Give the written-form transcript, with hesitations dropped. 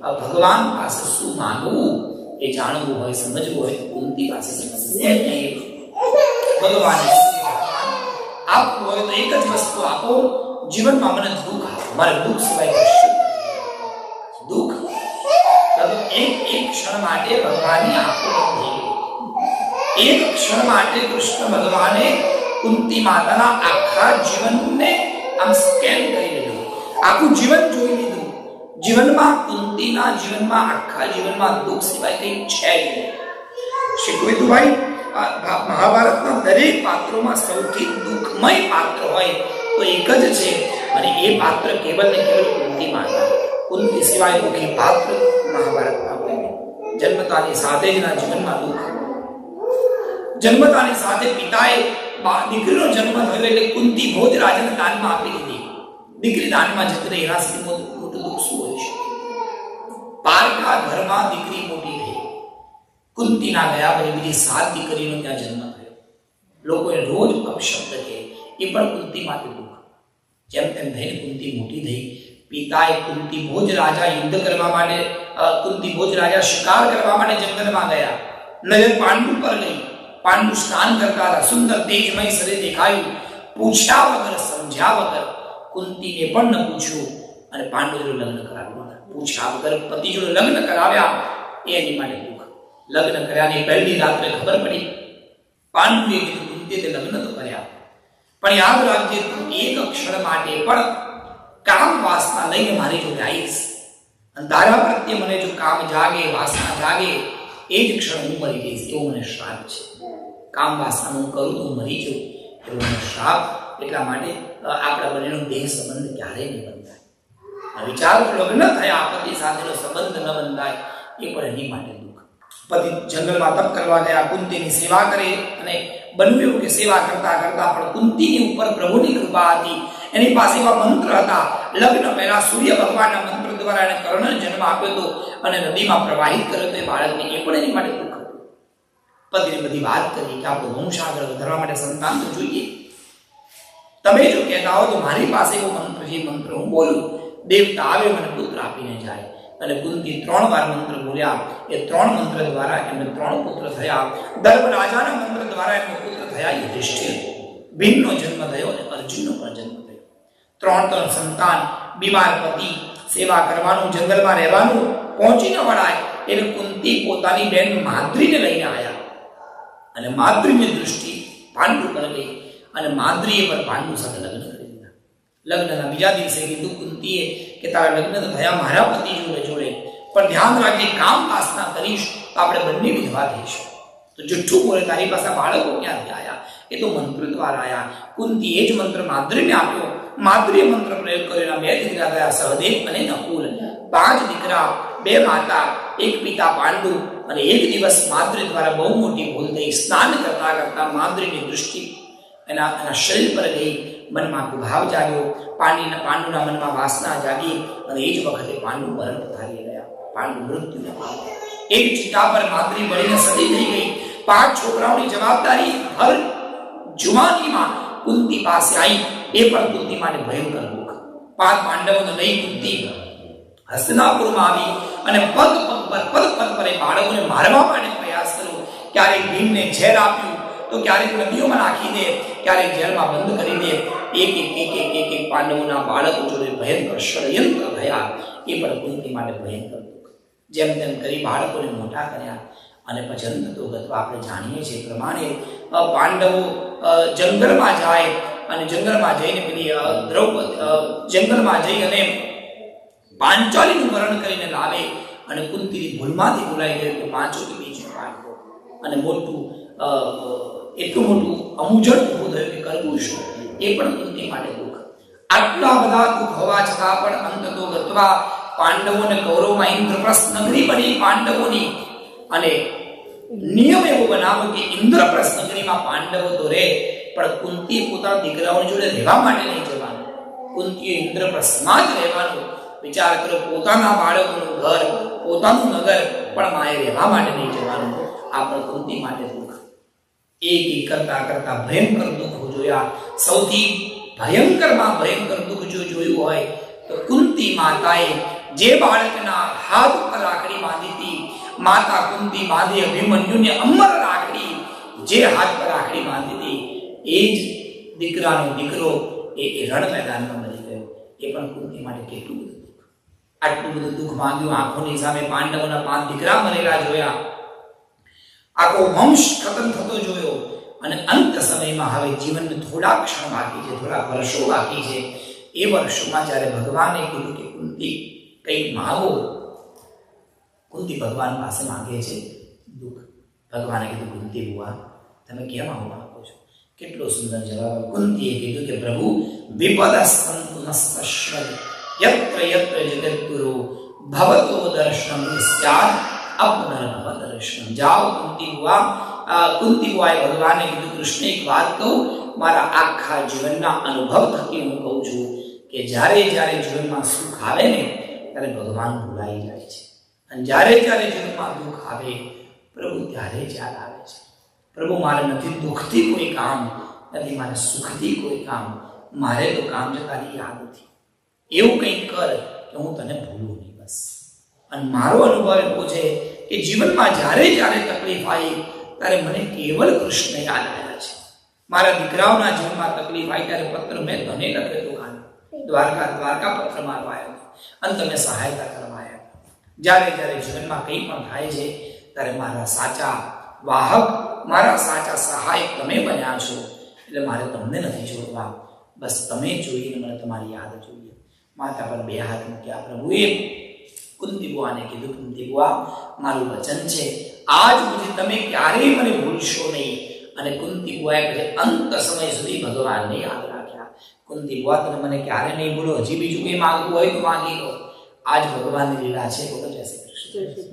ભગવાન પાસે શું માંગવું એ જાણવું હોય, સમજવું હોય તો કુંતી પાસે સમજવું. ભગવાન આપવું હોય તો એક જ વસ્તુ આપો, જીવનમાં મને દુઃખ આપો, મારે દુઃખ સિવાય કશું દુઃખ એક ક્ષણ માટે ભગવાનને આપવું. એક ક્ષણ માટે કૃષ્ણ ભગવાને કુંતી માતાના આખા જીવનને આમ સ્કેન કરી લીધું, આખું જીવન જોઈ લીધું. જીવનમાં કુંતીના જીવનમાં આખા જીવનમાં દુઃખ સિવાય કંઈ છે જ નહીં. શ્રી ગોવિંદભાઈ મહાભારતના દરેક પાત્રોમાં સૌથી દુઃખમય પાત્ર હોય તો એક જ છે, અને એ પાત્ર કેવલ ને કેવલ કુંતી માતા. કુંતી સિવાય દુઃખી પાત્ર મહાભારતમાં કોઈ નહીં. જન્મતાની સાથે જ ના જીવનમાં દુઃખ. જન્મતાની સાથે પિતાએ દીકરીનો જન્મ થયો એટલે કુંતી ભોજ રાજાને દાનમાં આપી દીધી. દીકરી દાનમાં જતી રહી, એના સુધી મોટું દુઃખ શું હોય છે? પારકા ઘરમાં દીકરી મોટી થઈ. કુંતીના ગયા પછી બીજી 7 દીકરીનો ત્યાં જન્મ થયો. લોકોએ રોજ અપશબ્દ કહે, એ પણ કુંતી માટે દુઃખ. જેમ તેમ થઈને કુંતી મોટી થઈ. પિતાએ કુંતી ભોજ રાજા યુદ્ધ કરવા માટે, કુંતી ભોજ રાજા શિકાર કરવા માટે જંગલમાં ગયા. નજર પાંડુ પર ગઈ. પાંડુ સ્નાન કરતા હતા, સુંદર તેજમય શરીર દેખાયું. પૂછ્યા વગર, સમજ્યા વગર કુંતીને પણ ન પૂછ્યું અને પાંડુ જોડે લગ્ન કરાવ્યું. પૂછ્યા વગર પતિ જોડે લગ્ન કરાવ્યા, એની માટે દુઃખ. લગ્ન કર્યાની પહેલી રાત્રે ખબર પડી. પાંડુએ કીધું કુંતીએ તે લગ્ન તો કર્યા, પણ યાદ રાખજે તું એક ક્ષણ માટે પણ કામ વાસના લઈને મારી જોડે આવીશ, અને તારા પ્રત્યે મને જો કામ જાગે, વાસના જાગે, એ જ ક્ષણ હું મરી જઈશ, એવો મને શ્રાપ છે. કામ વાસના હું કરું તો હું મરી જાઉં, એવો મને શ્રાપ. એટલા માટે આપણા બંનેનો દેહ સંબંધ ક્યારેય નહીં બંધાય. વિચાર, લગ્ન થયા પતિ સાથેનો સંબંધ ન બંધાય, એ પણ એની માટે દુઃખ. પતિ જંગલમાં તપ કરવા ગયા, કુંતીની સેવા કરે, અને બન્યું એવું કે સેવા કરતા કરતા પણ કુંતીની ઉપર પ્રભુની કૃપા હતી. એની પાસે એવા મંત્ર હતા. લગ્ન પહેલા સૂર્ય ભગવાનના મંત્ર દ્વારા એને કર્ણ જન્મ આપ્યો હતો અને નદીમાં પ્રવાહિત કર્યો હતો બાળકને, એ પણ એની માટે દુઃખ હતું. પતિને બધી વાત કરી કે આપણો વંશ આગળ વધારવા માટે સંતાન તો જોઈએ. તમે જો કહેતા હો તો મારી પાસે એવો મંત્ર છે, મંત્ર હું બોલું, દેવતા આવે મને પુત્ર આપીને જાય. અને કુંતી 3 વાર મંત્ર બોલ્યા. એ 3 મંત્ર દ્વારા એમને 3 પુત્ર થયા. દર્ભ રાજાના મંત્ર દ્વારા એમને પુત્ર થયા યુધિષ્ઠિર. ભીમનો જન્મ થયો અને અર્જુનનો પણ જન્મ થયો. 3 સંતાન, બીમાર પતિ, સેવા કરવાનું, જંગલમાં રહેવાનું, પહોંચી ન વળાય એટલે કુંતી પોતાની બેન માદ્રીને લઈને આવ્યા. અને માદ્રીની દૃષ્ટિ પાંડુ પર ગઈ અને માદ્રીએ પર પાંડુ સાથે લગ્ન કરી દીધા. લગ્નના બીજા દિવસે કીધું કુંતીએ કે તારા લગ્ન તો થયા મારા પતિ જોડે, પણ ધ્યાન રાખજે કામ વાસના કરીશ તો આપણે બંને વિધવા થઈશું. તો જુઠ્ઠું બોલે, તારી પાસે બાળકો ક્યાંથી આવ્યા? એ તો મંત્ર દ્વારા આવ્યા. કુંતી એ જ મંત્ર માદ્રીને આપ્યો. માદ્રીએ મંત્ર પ્રયોગ કર્યો. 2 દીકરા થયા, સહદેવ અને નકુલ. 5 દીકરા, 2 માતા, 1 પિતા પાંડુ. અને એક દિવસ માદ્રી દ્વારા બહુ મોટી ભૂલ થઈ. સ્નાન કરતા કરતા માદ્રીની દૃષ્ટિ એના શરીર પર ગઈ. મનમાં ભાવ જાગ્યો. પાંડુના મનમાં વાસના જાગી અને એ જ વખતે પાંડુ મરણ ધારી ગયા. પાંડુ મૃત્યુને પામ્યા. એક ચિતા પર માદ્રી બળીને સતી થઈ ગઈ. 5 છોકરાઓની જવાબદારી હર જુવાનીમાં કુંતી પાસે આવી. એ પણ કુંતી માટે ભયંકર દુઃખ. 5 પાંડવોને લઈ કુંતી હસ્તિનાપુરમાં આવી અને પગ પર એ બાળકોને મારવા માટે પ્રયાસ કર્યો. ક્યારેક ભીમને ઝેર આપ્યું, તો ક્યારેક નદીઓમાં નાખી દે, ક્યારેક જેલમાં બંધ કરી દે. એક પાંડવોના બાળકો જોડે ભયંકર ષડયંત્ર થયા. એ પણ કુંતી માટે ભયંકર દુઃખ. જેમ તેમ કરી બાળકોને મોટા કર્યા અને પછી અંતતો ગત્વા આપણે જાણીએ છીએ પ્રમાણે પાંડવો જંગલમાં જાય અને જંગલમાં જઈને પેલી જંગલમાં જઈ અને પાંચાલીનું મરણ કરીને લાવે અને કુંતીની ભૂલમાંથી બોલાઈ ગયો તો 5 બીજનો પાંડવો અને મોટું એટલું મોટું અમુજળ ઊભું થયું કે કરવું શું? એ પણ કુંતી માટે દુઃખ. આટલા બધા દુઃખ હોવા છતાં પણ અંતતો ગત્વા પાંડવોને કૌરવમાં ઇન્દ્રપ્રસ્થ નગરી બની પાંડવોની. અને નિયમ એવો બનાવો કે ઇન્દ્રપ્રસ્થ નગરીમાં પાંડવો તો રહે, પણ કુંતીએ પોતાના દીકરાઓની જોડે રહેવા માટે નહીં જવાનું. કુંતીએ ઇન્દ્રપ્રસ્થમાં જ રહેવાનું. વિચાર કરો, પોતાના બાળકોનું ઘર, પોતાનું નગર, પણ માએ રહેવા માટે નહીં જવાનું. આ પણ કુંતી માટે દુઃખ. એક કરતા કરતા ભયંકર દુઃખ જોયા. સૌથી ભયંકરમાં ભયંકર દુઃખ જો જોયું હોય તો કુંતી માતાએ જે બાળકના હાથ ઉપર રાખડી બાંધી હતી, માતા કુંતી બાંધી અભિમન્યુને અમર રાખડી, જે હાથ પર રાખડી બાંધી હતી, એ જ દીકરાનો દીકરો એ રણ મેદાનમાં મરી ગયો. એ પણ કુંતી માટે કેટલું બધું દુઃખ, આટલું બધું દુઃખ માંગ્યું. આંખોની સામે પાંડવોના 5 દીકરા મરેલા જોયા, આખો વંશ ખતમ થતો જોયો, અને અંત સમયમાં હવે જીવનને થોડા ક્ષણ બાકી છે, થોડા વર્ષો બાકી છે. એ વર્ષોમાં જ્યારે ભગવાને કીધું કે કુંતી કંઈક માંગો, કુંતી ભગવાન પાસે માંગે છે દુઃખ. ભગવાને કીધું કુંતી બુઆ તમે કેમ આવું માંગો છો? કેટલો સુંદર જવાબ. કુંતીએ કીધું કે પ્રભુ વિપદસ્તંતુ નસ્પશ્ય યત્ર યત્ર જગદ્ગુરુ ભવતો દર્શનમ સ્યાદ અપુનર્ભવ દર્શનમ. જાઓ કુંતી બુઆ. કુંતી બુઆએ ભગવાને કીધું કૃષ્ણ એક વાત કહું, મારા આખા જીવનના અનુભવ થકી હું કહું છું કે જ્યારે જ્યારે જીવનમાં સુખ આવે ને ત્યારે ભગવાન ભૂલાઈ જાય છે, અને જ્યારે જ્યારે જીવનમાં દુઃખ આવે પ્રભુ ત્યારે જ યાદ આવે છે. પ્રભુ મારે નથી દુઃખથી કોઈ કામ નથી, મારે સુખથી કોઈ કામ, મારે તો કામ છે તારી યાદથી. એવું કંઈક કર કે હું તને ભૂલું નહીં, બસ. અને મારો અનુભવ એવો છે કે જીવનમાં જ્યારે જ્યારે તકલીફ આવી ત્યારે મને કેવલ કૃષ્ણ યાદ આવ્યા છે. મારા દીકરાઓના જીવનમાં તકલીફ આવી ત્યારે પત્ર મેં તને લખ્યો હતો, દ્વારકા પત્ર મારો આવ્યો અને તમે સહાયતા કરવા આવ્યા. જ્યારે જ્યારે જીવનમાં કંઈ પણ થાય છે ત્યારે મારા સાચા વાહક, મારા સાચા સહાયક તમે બન્યા છો. એટલે મારે તમને નથી છોડવા, બસ તમે જોઈએ, મને તમારી યાદ જોઈએ. માતા પર 2 હાથ મૂક્યા. પ્રભુએ કુંતી બુઆને કીધું કુંતી બુઆ મારું વચન છે, આજ સુધી તમે ક્યારેય મને ભૂલશો નહીં. અને કુંતી બુઆએ પછી અંત સમય સુધી ભગવાનને યાદ રાખ્યા. કુંતી બુઆ તમે મને ક્યારે નહીં ભૂલો, હજી બીજું કંઈ માંગવું હોય તો માંગી લો. આજ ભગવાનની લીલા છે. બોલો જય શ્રી કૃષ્ણ.